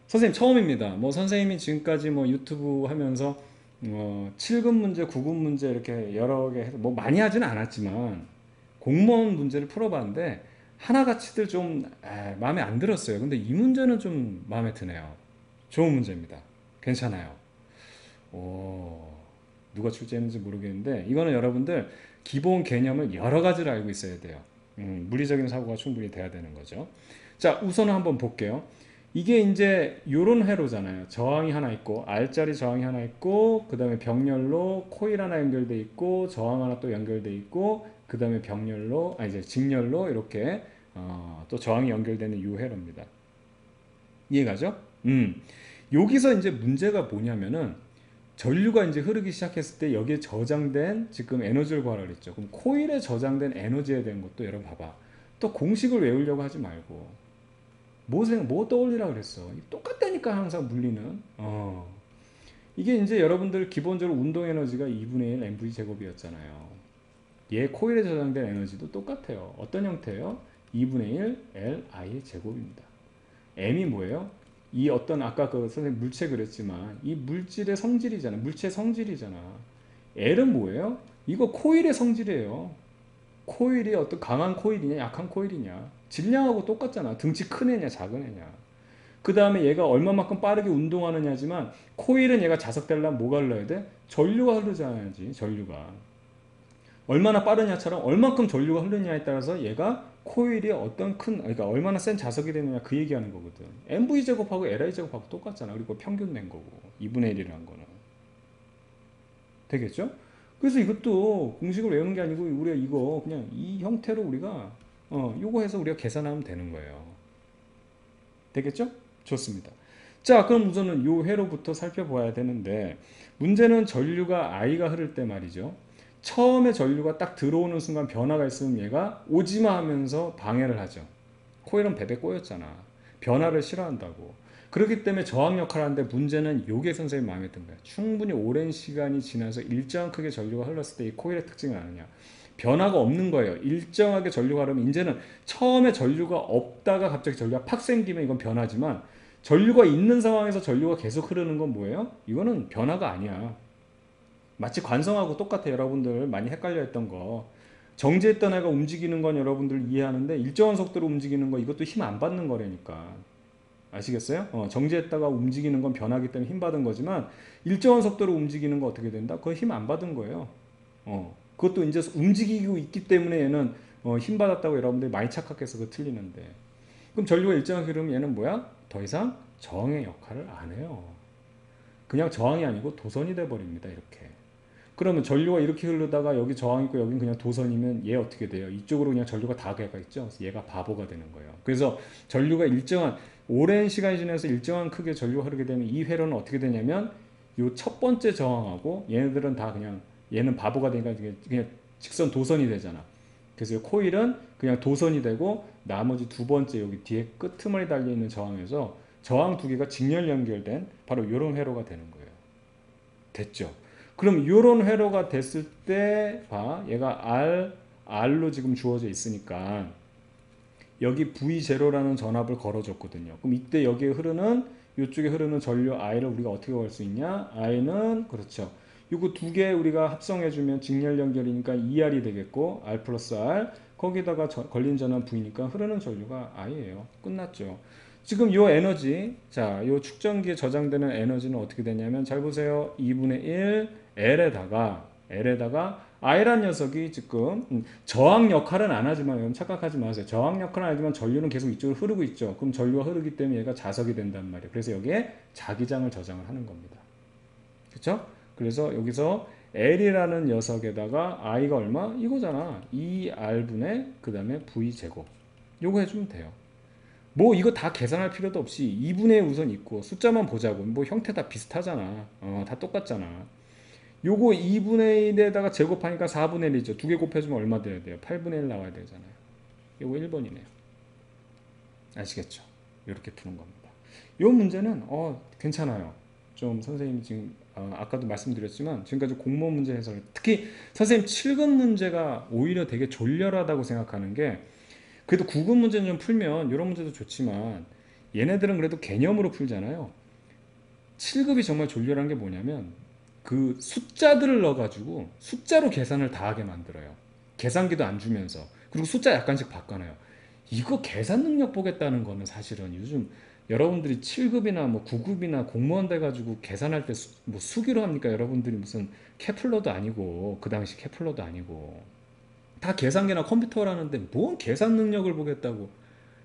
선생님 처음입니다. 뭐 선생님이 지금까지 뭐 유튜브 하면서 7급 문제, 9급 문제 이렇게 여러 개 해서 뭐 많이 하지는 않았지만 공무원 문제를 풀어봤는데 하나같이들 좀 마음에 안 들었어요. 근데 이 문제는 좀 마음에 드네요. 좋은 문제입니다. 괜찮아요. 오, 누가 출제했는지 모르겠는데 이거는 여러분들 기본 개념을 여러 가지를 알고 있어야 돼요. 물리적인 사고가 충분히 돼야 되는 거죠. 자, 우선은 한번 볼게요. 이게 이제 요런 회로잖아요. 저항이 하나 있고 R자리 저항이 하나 있고 그 다음에 병렬로 코일 하나 연결돼 있고 저항 하나 또 연결돼 있고 그 다음에 병렬로 이제 직렬로 이렇게 또 저항이 연결되는 요 회로입니다. 이해가죠? 여기서 이제 문제가 뭐냐면은 전류가 이제 흐르기 시작했을 때 여기에 저장된 지금 에너지를 구하라 그랬죠. 그럼 코일에 저장된 에너지에 대한 것도 여러분 봐봐. 또 공식을 외우려고 하지 말고 뭐 떠올리라 그랬어. 똑같다니까 항상 물리는. 이게 이제 여러분들 기본적으로 운동 에너지가 2분의 1 mv 제곱이었잖아요. 얘 코일에 저장된 에너지도 똑같아요. 어떤 형태예요? 2분의 1 Li 제곱입니다. m이 뭐예요? 이 어떤 아까 그 선생님 물체 그랬지만 이 물질의 성질이잖아. 물체 성질이잖아. L은 뭐예요? 이거 코일의 성질이에요. 코일이 어떤 강한 코일이냐 약한 코일이냐 질량하고 똑같잖아. 등치 큰 애냐 작은 애냐. 그 다음에 얘가 얼마만큼 빠르게 운동하느냐지만 코일은 얘가 자석되려면 뭐가 흘러야 돼? 전류가 흐르잖아야지. 전류가 얼마나 빠르냐처럼 얼만큼 전류가 흐르냐에 따라서 얘가 코일이 어떤 그러니까 얼마나 센 자석이 되느냐 그 얘기하는 거거든. MV 제곱하고 LI 제곱하고 똑같잖아. 그리고 평균 낸 거고 2분의 1이라는 거는 되겠죠? 그래서 이것도 공식을 외우는 게 아니고 우리가 이거 그냥 이 형태로 우리가 요거 해서 우리가 계산하면 되는 거예요. 되겠죠? 좋습니다. 자, 그럼 우선은 요 회로부터 살펴봐야 되는데 문제는 전류가 I가 흐를 때 말이죠. 처음에 전류가 딱 들어오는 순간 변화가 있으면 얘가 오지마 하면서 방해를 하죠. 코일은 베베 꼬였잖아. 변화를 싫어한다고. 그렇기 때문에 저항 역할을 하는데 문제는 요게 선생님 마음에 든 거야. 충분히 오랜 시간이 지나서 일정한 크게 전류가 흘렀을 때 이 코일의 특징은 아느냐. 변화가 없는 거예요. 일정하게 전류가 흐르면 이제는 처음에 전류가 없다가 갑자기 전류가 팍 생기면 이건 변화지만 전류가 있는 상황에서 전류가 계속 흐르는 건 뭐예요? 이거는 변화가 아니야. 마치 관성하고 똑같아요. 여러분들 많이 헷갈려 했던 거. 정지했던 애가 움직이는 건 여러분들 이해하는데 일정한 속도로 움직이는 거 이것도 힘 안 받는 거라니까. 아시겠어요? 정지했다가 움직이는 건 변하기 때문에 힘 받은 거지만 일정한 속도로 움직이는 거 어떻게 된다? 그거 힘 안 받은 거예요. 그것도 이제 움직이고 있기 때문에 얘는 힘 받았다고 여러분들이 많이 착각해서 그 틀리는데. 그럼 전류가 일정하게 흐르면 얘는 뭐야? 더 이상 저항의 역할을 안 해요. 그냥 저항이 아니고 도선이 돼 버립니다. 이렇게. 그러면 전류가 이렇게 흐르다가 여기 저항 있고 여긴 그냥 도선이면 얘 어떻게 돼요? 이쪽으로 그냥 전류가 다 가가 있죠. 그래서 얘가 바보가 되는 거예요. 그래서 전류가 일정한 오랜 시간이 지나서 일정한 크게 전류가 흐르게 되면 이 회로는 어떻게 되냐면 요 첫 번째 저항하고 얘네들은 다 그냥 얘는 바보가 되니까 그냥 직선 도선이 되잖아. 그래서 코일은 그냥 도선이 되고 나머지 두 번째 여기 뒤에 끄트머리 달려있는 저항에서 저항 두 개가 직렬 연결된 바로 이런 회로가 되는 거예요. 됐죠? 그럼 이런 회로가 됐을 때 봐. 얘가 R로 지금 주어져 있으니까 여기 V0라는 전압을 걸어줬거든요. 그럼 이때 여기에 흐르는 이쪽에 흐르는 전류 I를 우리가 어떻게 구할 수 있냐? I는 그렇죠. 이거 두 개 우리가 합성해주면 직렬 연결이니까 ER이 되겠고 R 플러스 R 거기다가 걸린 전압 V니까 흐르는 전류가 I예요. 끝났죠. 지금 요 에너지, 자, 요 축전기에 저장되는 에너지는 어떻게 되냐면 잘 보세요. 2분의 1 L에다가 I란 녀석이 지금 저항 역할은 안 하지만 여러분 착각하지 마세요. 저항 역할은 안 하지만 전류는 계속 이쪽으로 흐르고 있죠. 그럼 전류가 흐르기 때문에 얘가 자석이 된단 말이에요. 그래서 여기에 자기장을 저장을 하는 겁니다. 그렇죠? 그래서 여기서 L이라는 녀석에다가 I가 얼마? 이거잖아. 2R분의 그 다음에 V제곱. 요거 해주면 돼요. 뭐 이거 다 계산할 필요도 없이 2분의 1 우선 있고 숫자만 보자고. 뭐 형태 다 비슷하잖아. 다 똑같잖아. 요거 2분의 1에다가 제곱하니까 4분의 1이죠. 두 개 곱해주면 얼마 돼야 돼요? 8분의 1 나와야 되잖아요. 요거 1번이네요. 아시겠죠? 이렇게 푸는 겁니다. 요 문제는 괜찮아요. 좀 선생님이 지금 아까도 말씀드렸지만 지금까지 공무원 문제 해설 특히 선생님 7급 문제가 오히려 되게 졸렬하다고 생각하는 게 그래도 구급 문제는 좀 풀면 이런 문제도 좋지만 얘네들은 그래도 개념으로 풀잖아요. 7급이 정말 졸렬한 게 뭐냐면 그 숫자들을 넣어가지고 숫자로 계산을 다 하게 만들어요. 계산기도 안 주면서. 그리고 숫자 약간씩 바꿔놔요. 이거 계산 능력 보겠다는 거는 사실은 요즘 여러분들이 7급이나 뭐 9급이나 공무원 돼가지고 계산할 때 뭐 수기로 합니까? 여러분들이 무슨 케플러도 아니고 그 당시 케플러도 아니고 다 계산기나 컴퓨터라는데 뭔 계산 능력을 보겠다고.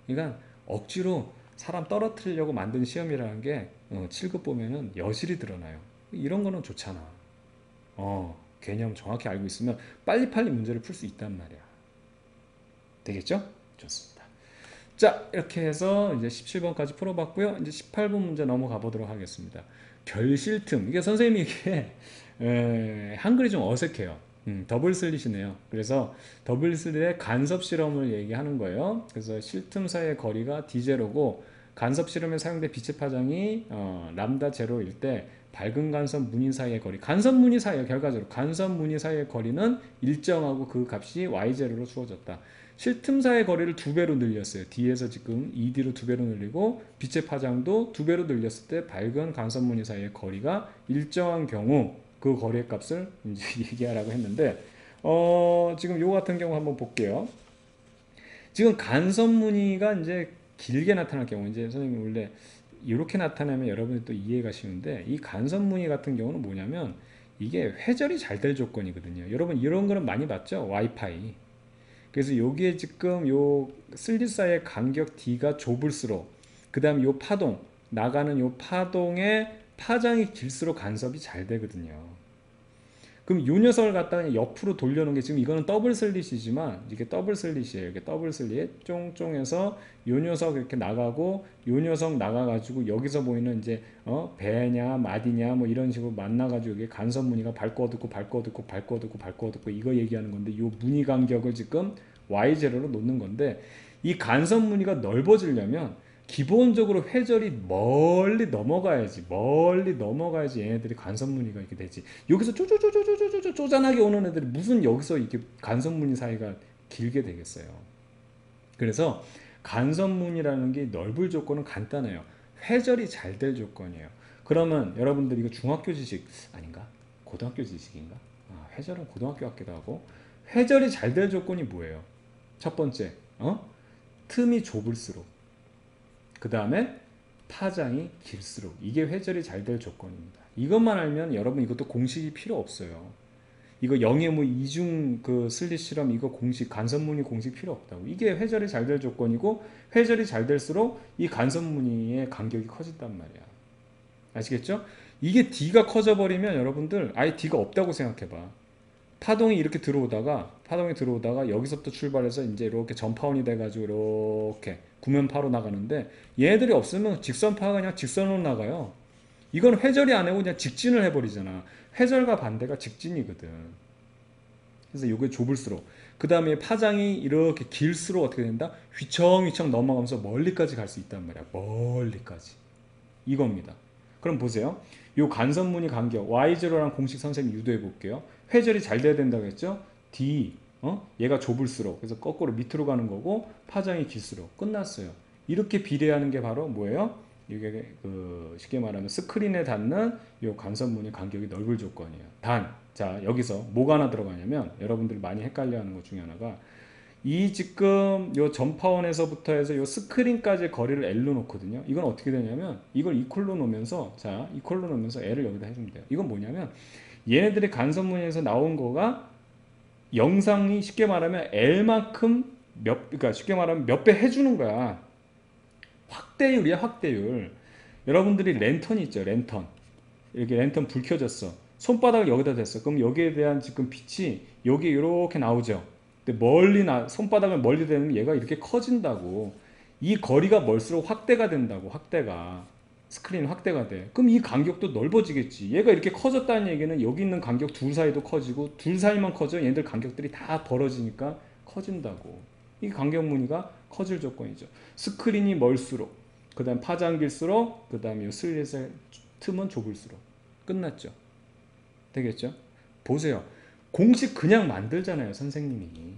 그러니까 억지로 사람 떨어뜨리려고 만든 시험이라는 게 7급 보면은 여실히 드러나요. 이런 거는 좋잖아. 개념 정확히 알고 있으면 빨리빨리 문제를 풀 수 있단 말이야. 되겠죠? 좋습니다. 자, 이렇게 해서 이제 17번까지 풀어봤고요. 이제 18번 문제 넘어가 보도록 하겠습니다. 결실틈. 이게 선생님이 이게 한글이 좀 어색해요. 더블 슬릿이네요. 그래서 더블 슬릿의 간섭 실험을 얘기하는 거예요. 그래서 실틈 사이의 거리가 d0고 간섭 실험에 사용된 빛의 파장이 람다 제로일 때 밝은 간섭 무늬 사이의 거리, 간섭 무늬 사이의 결과적으로 간섭 무늬 사이의 거리는 일정하고 그 값이 y0로 주어졌다. 실틈 사이의 거리를 2배로 늘렸어요. D에서 지금 ED로 2배로 늘리고 빛의 파장도 2배로 늘렸을 때 밝은 간섭 무늬 사이의 거리가 일정한 경우 그 거리의 값을 이제 얘기하라고 했는데 지금 요 같은 경우 한번 볼게요. 지금 간섭 무늬가 이제 길게 나타날 경우 이제 선생님 원래 이렇게 나타나면 여러분이 또 이해가 쉬운데 이 간섭 무늬 같은 경우는 뭐냐면 이게 회절이 잘 될 조건이거든요. 여러분 이런 거는 많이 봤죠? 와이파이. 그래서 여기에 지금 요 슬릿 사이의 간격 D가 좁을수록 그 다음 요 파동 나가는 요 파동의 파장이 길수록 간섭이 잘 되거든요. 그럼 요 녀석을 갖다가 옆으로 돌려놓은 게 지금 이거는 더블 슬릿이지만 이게 더블 슬릿이에요. 이게 더블 슬릿 쫑쫑해서 요 녀석 이렇게 나가고 요 녀석 나가가지고 여기서 보이는 이제 배냐 마디냐 뭐 이런 식으로 만나가지고 이게 간섭 무늬가 밟고 어둡고 밟고 어둡고 밟고 어둡고 밟고 어둡고 이거 얘기하는 건데 요 무늬 간격을 지금 y0로 놓는 건데 이 간섭 무늬가 넓어지려면 기본적으로 회절이 멀리 넘어가야지 얘네들이 간섭 무늬가 이렇게 되지. 여기서 쪼쪼쪼쪼쪼쪼 쪼잔하게 오는 애들이 무슨 여기서 이렇게 간섭 무늬 사이가 길게 되겠어요. 그래서 간섭 무늬라는 게 넓을 조건은 간단해요. 회절이 잘 될 조건이에요. 그러면 여러분들 이거 중학교 지식 아닌가? 고등학교 지식인가? 회절은 고등학교 같기도 하고 회절이 잘 될 조건이 뭐예요? 첫 번째, 틈이 좁을수록 그 다음에 파장이 길수록 이게 회절이 잘 될 조건입니다. 이것만 알면 여러분 이것도 공식이 필요 없어요. 이거 영의 뭐 이중 그 슬릿 실험 이거 공식 간섭 무늬 공식 필요 없다고. 이게 회절이 잘 될 조건이고 회절이 잘 될수록 이 간섭 무늬의 간격이 커진단 말이야. 아시겠죠? 이게 D가 커져 버리면 여러분들 아예 D가 없다고 생각해 봐. 파동이 이렇게 들어오다가 여기서부터 출발해서 이제 이렇게 전파원이 돼가지고 이렇게 구면파로 나가는데 얘네들이 없으면 직선파가 그냥 직선으로 나가요. 이건 회절이 안 하고 그냥 직진을 해버리잖아. 회절과 반대가 직진이거든. 그래서 이게 좁을수록 그 다음에 파장이 이렇게 길수록 어떻게 된다? 휘청휘청 넘어가면서 멀리까지 갈 수 있단 말이야. 멀리까지. 이겁니다. 그럼 보세요. 요 간섭무늬 간격 y0랑 공식 선생님 유도해 볼게요. 회절이 잘 돼야 된다고 했죠? D 얘가 좁을수록 그래서 거꾸로 밑으로 가는 거고 파장이 길수록 끝났어요. 이렇게 비례하는 게 바로 뭐예요? 이게 쉽게 말하면 스크린에 닿는 요 간섭무늬 간격이 넓을 조건이에요. 자 여기서 뭐가 하나 들어가냐면 여러분들이 많이 헷갈려하는 것 중에 하나가 이 지금 요 전파원에서부터 해서 요 스크린까지의 거리를 L로 놓거든요. 이건 어떻게 되냐면 이걸 이퀄로 놓으면서 이퀄로 놓으면서 L을 여기다 해주면 돼요. 이건 뭐냐면 얘네들의 간섭무늬에서 나온 거가 영상이 쉽게 말하면 L만큼 그러니까 쉽게 말하면 몇 배 해주는 거야. 확대율이야, 확대율. 여러분들이 랜턴이 있죠, 랜턴. 이렇게 랜턴 불 켜졌어. 손바닥을 여기다 댔어. 그럼 여기에 대한 지금 빛이 여기 이렇게 나오죠. 근데 손바닥을 멀리 대면 얘가 이렇게 커진다고. 이 거리가 멀수록 확대가 된다고, 확대가. 스크린 확대가 돼. 그럼 이 간격도 넓어지겠지. 얘가 이렇게 커졌다는 얘기는 여기 있는 간격 둘 사이도 커지고 둘 사이만 커져 얘들 간격들이 다 벌어지니까 커진다고. 이 간격 무늬가 커질 조건이죠. 스크린이 멀수록 그 다음 파장 길수록 그 다음에 이 슬릿의 틈은 좁을수록 끝났죠. 되겠죠? 보세요. 공식 그냥 만들잖아요. 선생님이.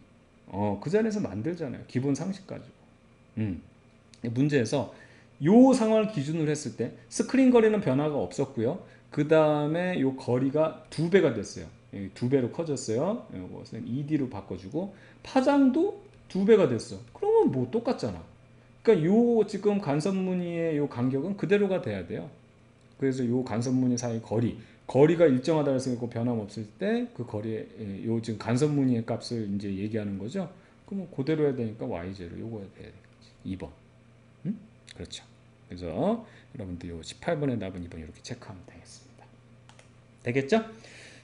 그 자리에서 만들잖아요. 기본 상식 가지고. 음. 문제에서 요 상황을 기준으로 했을 때 스크린 거리는 변화가 없었고요. 그 다음에 요 거리가 2배가 됐어요. 2배로 커졌어요. 이것은 ED로 바꿔주고 파장도 2배가 됐어. 그러면 뭐 똑같잖아. 그러니까 요 지금 간섭 무늬의 요 간격은 그대로가 돼야 돼요. 그래서 요 간섭 무늬 사이 거리가 일정하다 해서 변함없을 때 그 거리에 요 지금 간섭 무늬의 값을 이제 얘기하는 거죠. 그러면 그대로 해야 되니까 y0 요거야 돼야 되겠지. 2번. 그렇죠. 그래서 여러분들 요 18번의 답은 2번 이렇게 체크하면 되겠습니다. 되겠죠?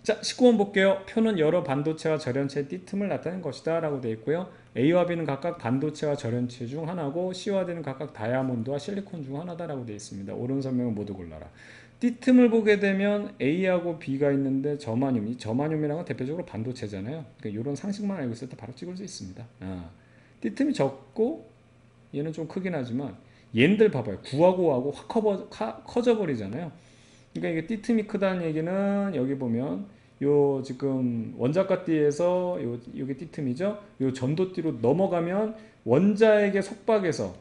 자, 19번 볼게요. 표는 여러 반도체와 절연체의 띠틈을 나타낸 것이다 라고 되어 있고요. A와 B는 각각 반도체와 절연체 중 하나고 C와 D는 각각 다이아몬드와 실리콘 중 하나다 라고 되어 있습니다. 옳은 설명을 모두 골라라. 띠틈을 보게 되면 A하고 B가 있는데 저마늄이라는 건 대표적으로 반도체잖아요. 그러니까 이런 상식만 알고 있을 때 바로 찍을 수 있습니다. 띠틈이 적고 얘는 좀 크긴 하지만 얘네들 봐봐요. 9하고 5하고 확 커져 버리잖아요. 그러니까 이게 띠틈이 크다는 얘기는 여기 보면 요 지금 원자과 띠에서 요게 띠틈이죠. 요 전도띠로 넘어가면 원자핵의 속박에서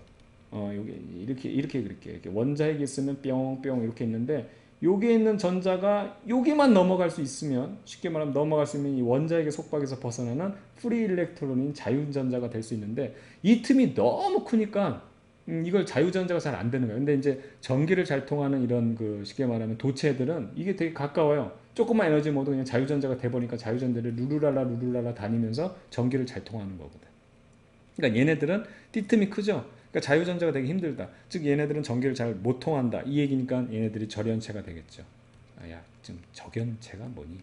요게 이렇게 그릴게요. 이렇게 원자핵이 있으면 뿅뿅 이렇게 있는데 요게 있는 전자가 여기만 넘어갈 수 있으면 쉽게 말하면 넘어갈 수 있는 이 원자핵의 속박에서 벗어나는 프리 일렉트론인 자유전자가 될 수 있는데 이 틈이 너무 크니까 이걸 자유전자가 잘 안 되는 거예요. 근데 이제 전기를 잘 통하는 이런 그 쉽게 말하면 도체들은 이게 되게 가까워요. 조금만 에너지 모두 그냥 자유전자가 돼버리니까 자유전자를 루루랄라 다니면서 전기를 잘 통하는 거거든. 그러니까 얘네들은 띠틈이 크죠. 그러니까 자유전자가 되게 힘들다. 즉 얘네들은 전기를 잘 못 통한다. 이 얘기니까 얘네들이 절연체가 되겠죠. 야, 지금 적연체가 뭐니?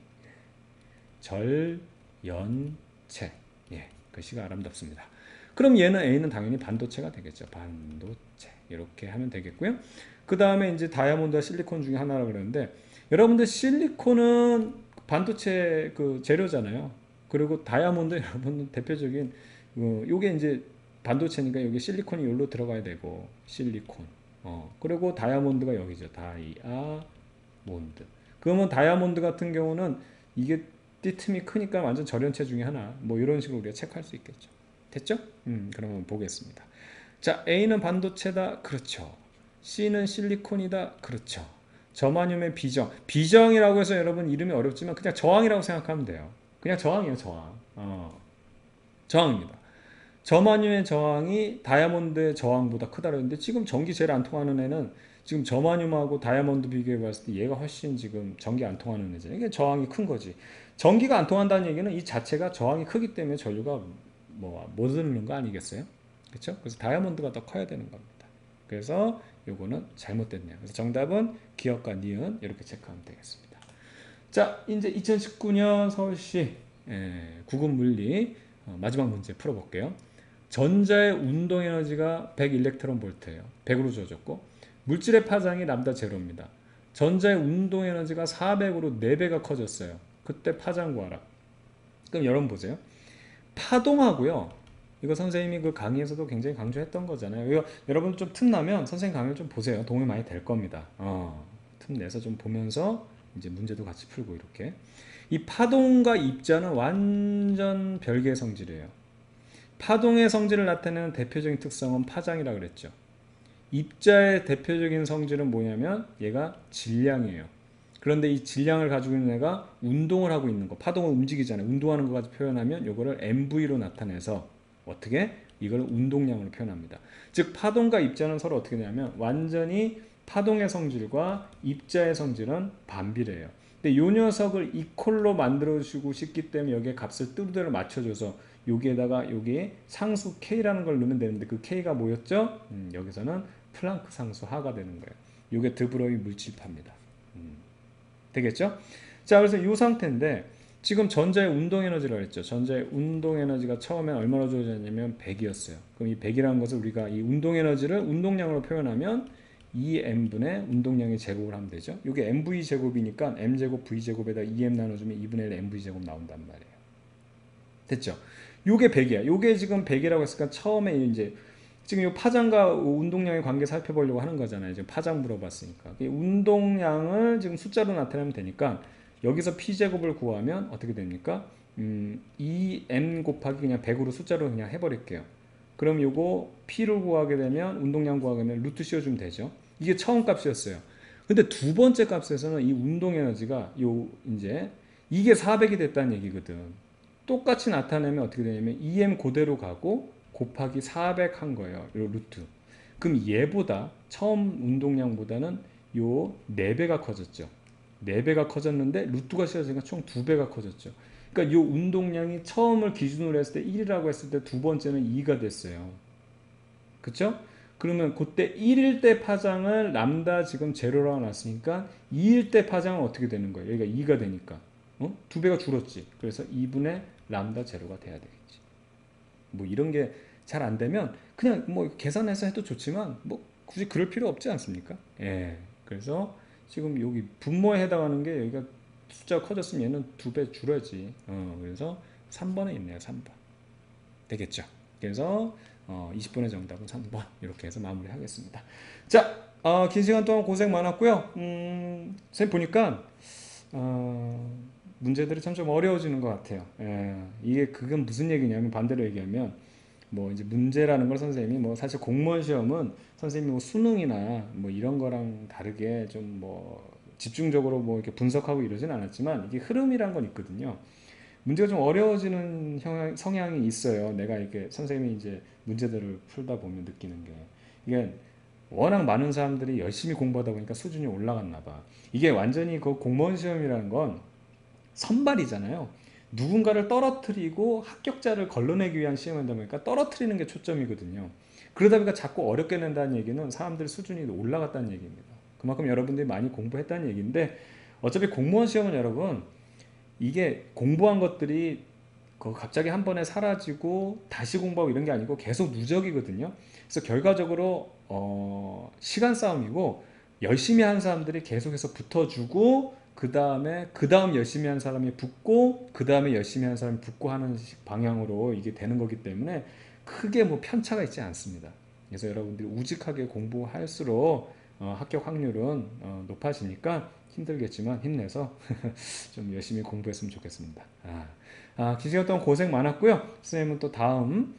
절연체. 예, 글씨가 아름답습니다. 그럼 얘는 A는 당연히 반도체가 되겠죠. 반도체. 이렇게 하면 되겠고요. 그 다음에 이제 다이아몬드와 실리콘 중에 하나라고 그러는데 여러분들 실리콘은 반도체 그 재료잖아요. 그리고 다이아몬드 여러분들 대표적인 요게 이제 반도체니까 여기 실리콘이 여기로 들어가야 되고 실리콘. 그리고 다이아몬드가 여기죠. 다이아몬드. 그러면 다이아몬드 같은 경우는 이게 띠틈이 크니까 완전 절연체 중에 하나. 뭐 이런 식으로 우리가 체크할 수 있겠죠. 됐죠? 그러면 보겠습니다. 자, A는 반도체다. 그렇죠. C는 실리콘이다. 그렇죠. 저마늄의 비정. 비정이라고 해서 여러분 이름이 어렵지만 그냥 저항이라고 생각하면 돼요. 그냥 저항이에요, 저항. 저항입니다. 저마늄의 저항이 다이아몬드의 저항보다 크다고 했는데 지금 전기 제일 안 통하는 애는 지금 저마늄하고 다이아몬드 비교해 봤을 때 얘가 훨씬 지금 전기 안 통하는 애잖아요. 이게 저항이 큰 거지. 전기가 안 통한다는 얘기는 이 자체가 저항이 크기 때문에 전류가 못 흐르는 거 아니겠어요? 그렇죠? 그래서 다이아몬드가 더 커야 되는 겁니다. 그래서 요거는 잘못됐네요. 그래서 정답은 기억과 니은 이렇게 체크하면 되겠습니다. 자, 이제 2019년 서울시 국은물리 마지막 문제 풀어볼게요. 전자의 운동 에너지가 100 일렉트론 볼트예요. 100으로 주어졌고 물질의 파장이 람다 제로입니다. 전자의 운동 에너지가 400으로 4배가 커졌어요. 그때 파장 구하라. 그럼 여러분 보세요. 파동하고요. 이거 선생님이 그 강의에서도 굉장히 강조했던 거잖아요. 이거 여러분 좀 틈나면 선생님 강의를 좀 보세요. 도움이 많이 될 겁니다. 틈 내서 좀 보면서 이제 문제도 같이 풀고 이렇게. 이 파동과 입자는 완전 별개의 성질이에요. 파동의 성질을 나타내는 대표적인 특성은 파장이라고 그랬죠. 입자의 대표적인 성질은 뭐냐면 얘가 질량이에요. 그런데 이 질량을 가지고 있는 애가 운동을 하고 있는 거, 파동을 움직이잖아요. 운동하는 거 가지고 표현하면 이거를 MV로 나타내서 어떻게? 이걸 운동량으로 표현합니다. 즉 파동과 입자는 서로 어떻게 되냐면 완전히 파동의 성질과 입자의 성질은 반비례해요. 근데 이 녀석을 이퀄로 만들어주고 싶기 때문에 여기에 값을 뚜루대로 맞춰줘서 여기에다가 여기에 상수 K라는 걸 넣으면 되는데 그 K가 뭐였죠? 여기서는 플랑크 상수 하가 되는 거예요. 이게 드브로이 물질파입니다. 되겠죠? 자, 그래서 이 상태인데 지금 전자의 운동 에너지라고 했죠. 전자의 운동 에너지가 처음에 얼마나 주어졌냐면 100이었어요. 그럼 이 100이라는 것을 우리가 이 운동 에너지를 운동량으로 표현하면 2m분의 운동량의 제곱을 하면 되죠. 이게 mv 제곱이니까 m제곱 v제곱에다 2m 나눠주면 2분의 1 mv 제곱 나온단 말이에요. 됐죠? 요게 100이야. 요게 지금 100이라고 했으니까 처음에 이제 지금 이 파장과 운동량의 관계 살펴보려고 하는 거잖아요. 지금 파장 물어봤으니까. 운동량을 지금 숫자로 나타내면 되니까 여기서 P제곱을 구하면 어떻게 됩니까? 2n 곱하기 그냥 100으로 숫자로 그냥 해버릴게요. 그럼 요거 P를 구하게 되면 운동량 구하게 되면 루트 씌워주면 되죠. 이게 처음 값이었어요. 근데 두 번째 값에서는 이 운동 에너지가 요 이제 이게 400이 됐다는 얘기거든. 똑같이 나타내면 어떻게 되냐면 2m 그대로 가고 곱하기 400 한 거예요. 요 루트. 그럼 얘보다 처음 운동량보다는 요 4배가 커졌죠. 4배가 커졌는데 루트가 씌워지니까 총 2배가 커졌죠. 그러니까 요 운동량이 처음을 기준으로 했을 때 1이라고 했을 때 두 번째는 2가 됐어요. 그쵸? 그러면 그때 1일 때 파장을 람다 지금 제로라고 놨으니까 2일 때 파장은 어떻게 되는 거예요? 여기가 2가 되니까. 두 배가 줄었지. 그래서 2분의 람다 제로가 돼야 되겠지. 뭐 이런 게 잘 안 되면 그냥 뭐 계산해서 해도 좋지만 뭐 굳이 그럴 필요 없지 않습니까? 예. 그래서 지금 여기 분모에 해당하는 게 여기가 숫자가 커졌으면 얘는 2배 줄어야지. 그래서 3번에 있네요. 3번. 되겠죠. 그래서 20번의 정답은 3번 이렇게 해서 마무리하겠습니다. 자, 긴 시간 동안 고생 많았고요. 선생님 보니까 문제들이 점점 어려워지는 것 같아요. 예, 이게 그건 무슨 얘기냐면 반대로 얘기하면 뭐 이제 문제라는 걸 선생님이 뭐 사실 공무원 시험은 선생님이 뭐 수능이나 뭐 이런 거랑 다르게 좀 뭐 집중적으로 뭐 이렇게 분석하고 이러진 않았지만 이게 흐름이란 건 있거든요. 문제가 좀 어려워지는 성향이 있어요. 내가 이렇게 선생님이 이제 문제들을 풀다 보면 느끼는 게 이게 워낙 많은 사람들이 열심히 공부하다 보니까 수준이 올라갔나 봐. 이게 완전히 그 공무원 시험이라는 건 선발이잖아요. 누군가를 떨어뜨리고 합격자를 걸러내기 위한 시험이다 보니까 떨어뜨리는 게 초점이거든요. 그러다 보니까 자꾸 어렵게 낸다는 얘기는 사람들 수준이 올라갔다는 얘기입니다. 그만큼 여러분들이 많이 공부했다는 얘기인데 어차피 공무원 시험은 여러분 이게 공부한 것들이 갑자기 한 번에 사라지고 다시 공부하고 이런 게 아니고 계속 누적이거든요. 그래서 결과적으로 시간 싸움이고 열심히 한 사람들이 계속해서 붙어주고 그 다음 열심히 한 사람이 붙고 그 다음에 열심히 한 사람이 붙고 하는 방향으로 이게 되는 거기 때문에 크게 뭐 편차가 있지 않습니다. 그래서 여러분들이 우직하게 공부할수록 합격 확률은 높아지니까 힘들겠지만 힘내서 좀 열심히 공부했으면 좋겠습니다. 긴 시간 동안 고생 많았고요. 선생님은 또 다음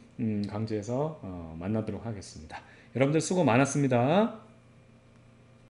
강좌에서 만나도록 하겠습니다. 여러분들 수고 많았습니다.